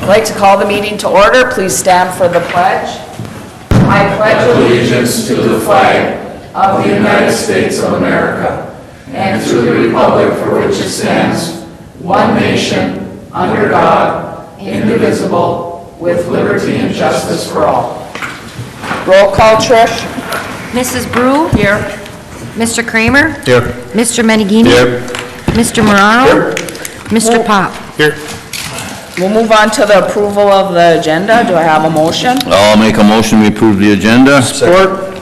I'd like to call the meeting to order. Please stand for the pledge. I pledge allegiance to the flag of the United States of America and to the republic for which it stands, one nation, under God, indivisible, with liberty and justice for all. Roll call, Trish. Mrs. Brew? Here. Mr. Kramer? Here. Mr. Meneghini? Here. Mr. Morano? Here. Mr. Pop? Here. We'll move on to the approval of the agenda. Do I have a motion? I'll make a motion, we approve the agenda. Support.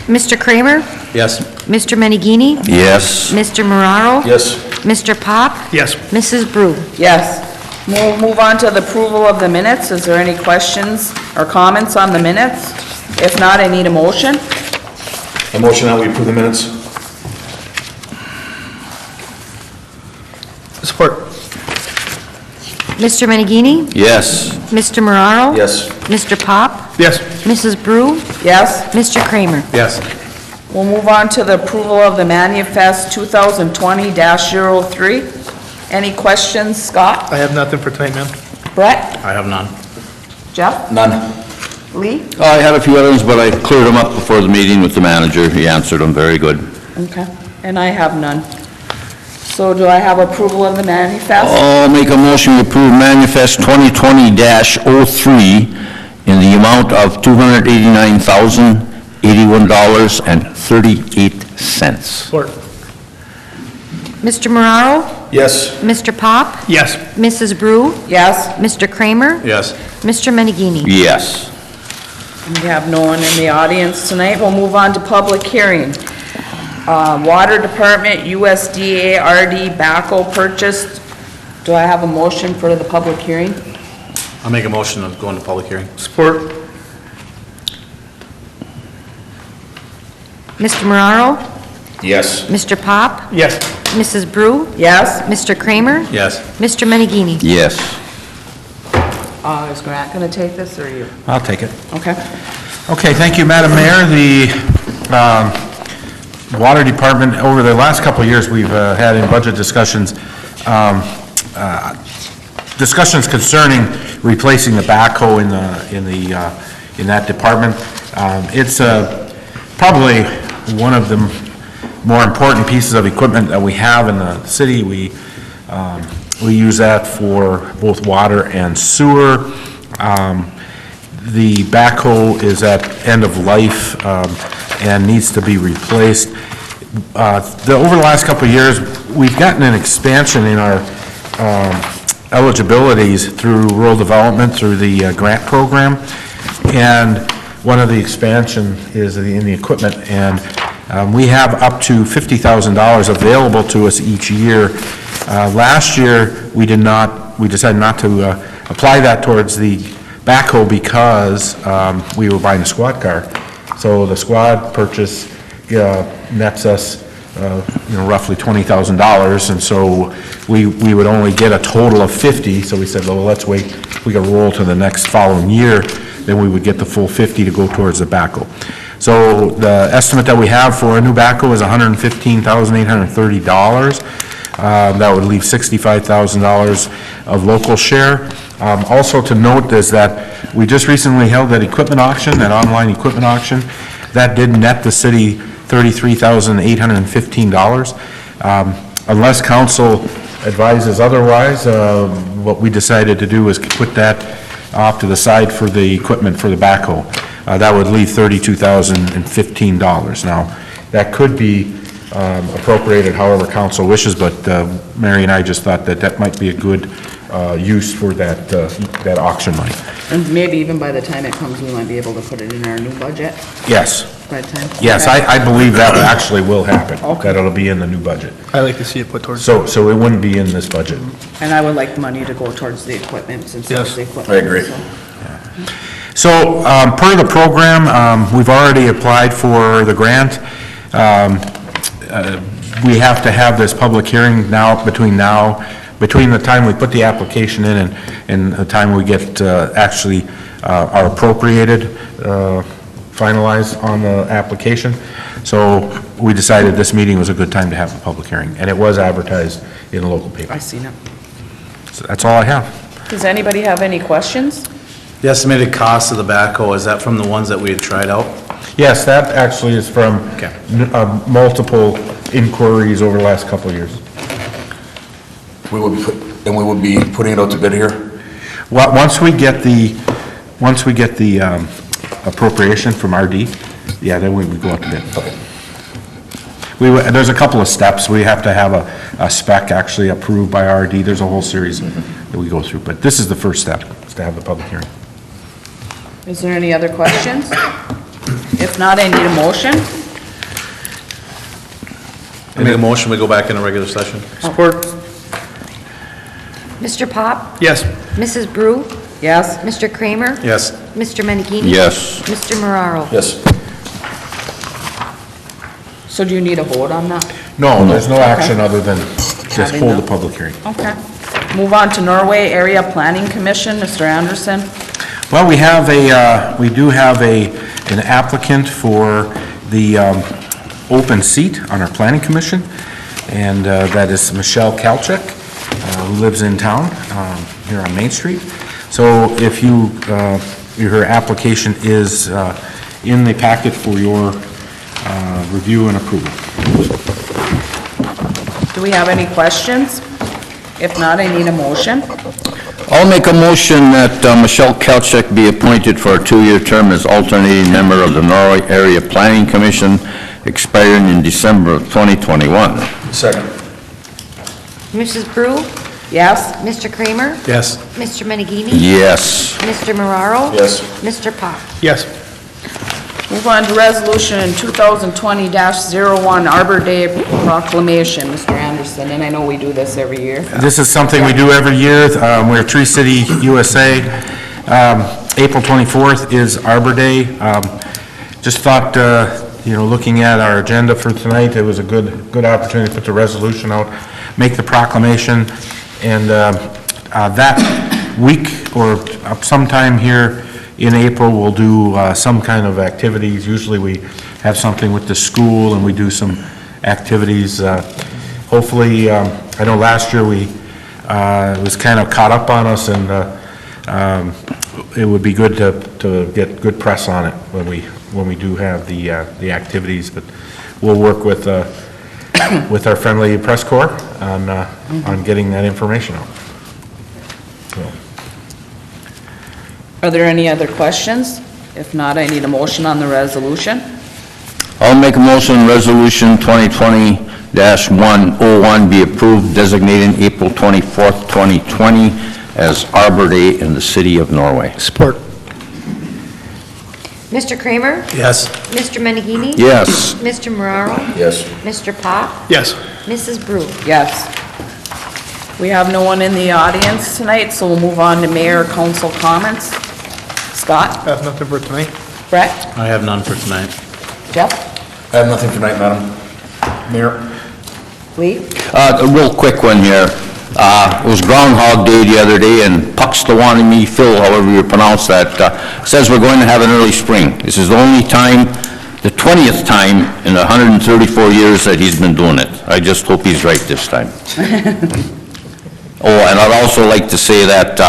Mr. Kramer? Yes. Mr. Meneghini? Yes. Mr. Morano? Yes. Mr. Pop? Yes. Mrs. Brew? Yes. We'll move on to the approval of the minutes. Is there any questions or comments on the minutes? If not, I need a motion. A motion that we approve the minutes. Support. Mr. Meneghini? Yes. Mr. Morano? Yes. Mr. Pop? Yes. Mrs. Brew? Yes. Mr. Kramer? Yes. We'll move on to the approval of the manifest 2020-03. Any questions, Scott? I have nothing for tonight, ma'am. Brett? I have none. Jeff? None. Lee? I had a few others, but I cleared them up before the meeting with the manager. He answered them very good. Okay. And I have none. So do I have approval of the manifest? I'll make a motion to approve manifest 2020-03 in the amount of $289,081.38. Support. Mr. Morano? Yes. Mr. Pop? Yes. Mrs. Brew? Yes. Mr. Kramer? Yes. Mr. Meneghini? Yes. We have no one in the audience tonight. We'll move on to public hearing. Water Department USDA RD backhoe purchased. Do I have a motion for the public hearing? I'll make a motion to go into public hearing. Support. Mr. Morano? Yes. Mr. Pop? Yes. Mrs. Brew? Yes. Mr. Kramer? Yes. Mr. Meneghini? Yes. Is Grant going to take this, or you? I'll take it. Okay. Okay, thank you, Madam Mayor. The Water Department, over the last couple of years, we've had in budget discussions, discussions concerning replacing the backhoe in that department. It's probably one of the more important pieces of equipment that we have in the city. We use that for both water and sewer. The backhoe is at end of life and needs to be replaced. Over the last couple of years, we've gotten an expansion in our eligibilities through rural development, through the grant program, and one of the expansion is in the equipment, and we have up to $50,000 available to us each year. Last year, we decided not to apply that towards the backhoe because we were buying a squad car. So the squad purchase nets us roughly $20,000, and so we would only get a total of 50. So we said, well, let's wait. If we could roll to the next following year, then we would get the full 50 to go towards the backhoe. So the estimate that we have for a new backhoe is $115,830. That would leave $65,000 of local share. Also to note is that we just recently held that equipment auction, that online equipment auction. That did net the city $33,815. Unless council advises otherwise, what we decided to do is put that off to the side for the equipment for the backhoe. That would leave $32,015. Now, that could be appropriated however council wishes, but Mary and I just thought that might be a good use for that auction money. And maybe even by the time it comes, we might be able to put it in our new budget Yes. by the time. Yes, Okay. I believe that actually will happen. Okay. That it'll be in the new budget. I like to see it put towards. So it wouldn't be in this budget. And I would like the money to go towards the equipment since it's Yes. the equipment. I agree. So, per the program, we've already applied for the grant. We have to have this public hearing between the time we put the application in and the time we get actually are appropriated, finalized on the application. So we decided this meeting was a good time to have a public hearing, and it was advertised in a local paper. I seen it. So that's all I have. Does anybody have any questions? The estimated cost of the backhoe, is that from the ones that we had tried out? Yes, that actually is from Okay. multiple inquiries over the last couple of years. We would be putting it out to bid here? Well, once we get the appropriation from RD, yeah, then we would go out to bid. Okay. There's a couple of steps. We have to have a spec actually approved by RD. There's a whole series that we go through, but this is the first step, is to have the public hearing. Is there any other questions? If not, I need a motion. I make a motion, we go back into regular session. Support. Mr. Pop? Yes. Mrs. Brew? Yes? Mr. Kramer? Yes. Mr. Menigini? Yes. Mr. Mararo? Yes. So do you need a vote on that? No, there's no action other than just Having hold the- the public hearing. Okay. Move on to Norway Area Planning Commission, Mr. Anderson. Well, we do have an applicant for the open seat on our planning commission, and that is Michelle Kalchik, who lives in town here on Main Street. So if her application is in the packet for your review and approval. Do we have any questions? If not, I need a motion. I'll make a motion that Michelle Kelchek be appointed for a 2-year term as alternating member of the Norway Area Planning Commission, expiring in December of 2021. Second. Mrs. Brew? Yes? Mr. Kramer? Yes. Mr. Menigini? Yes. Mr. Mararo? Yes. Mr. Pop? Yes. Move on to Resolution 2020-01, Arbor Day Proclamation, Mr. Anderson, and I know we do this every year. This is something we do every year. We're Tree City, USA. April 24th is Arbor Day. Just thought, looking at our agenda for tonight, it was a good opportunity to put the resolution out, make the proclamation, and that week or sometime here in April, we'll do some kind of activities. Usually we have something with the school and we do some activities. Hopefully, I know last year it was kind of caught up on us, and it would be good to get good press on it when we do have the activities. But we'll work with our friendly press corps on getting that information out. So. Are there any other questions? If not, I need a motion on the resolution. I'll make a motion Resolution 2020-101 be approved, designating April 24th, 2020 as Arbor Day in the city of Norway. Support. Mr. Kramer? Yes. Mr. Menigini? Yes. Mr. Mararo? Yes. Mr. Pop? Yes. Mrs. Brew? Yes. We have no one in the audience tonight, so we'll move on to mayor council comments. Scott? I have nothing for tonight. Brett? I have none for tonight. Jeff? I have nothing tonight, Madam Mayor. Lee? A real quick one here. It was Groundhog Day the other day, and Puxtawanimi Phil, however you pronounce that, says we're going to have an early spring. This is the only time, the 20th time in 134 years that he's been doing it. I just hope he's right this time. Oh, and I'd also like to say that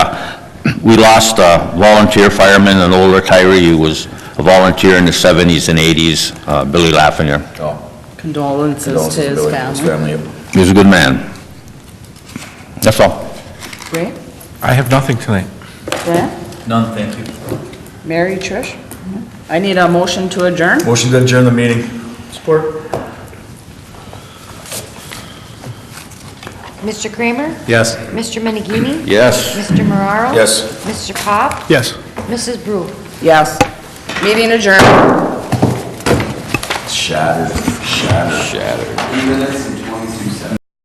we lost a volunteer fireman, an old retiree who was a volunteer in the 70s and 80s, Billy Lafreniere. Oh. Condolences to his Billy, family. yep. He was a good man. That's all. Great. I have nothing tonight. Brett? None, thank you. Mary, Trish? I need a motion to adjourn. Motion to adjourn the meeting. Support. Mr. Kramer? Yes. Mr. Menigini? Yes. Mr. Mararo? Yes. Mr. Pop? Yes. Mrs. Brew? Yes. Meeting adjourned. Shattered. Shattered.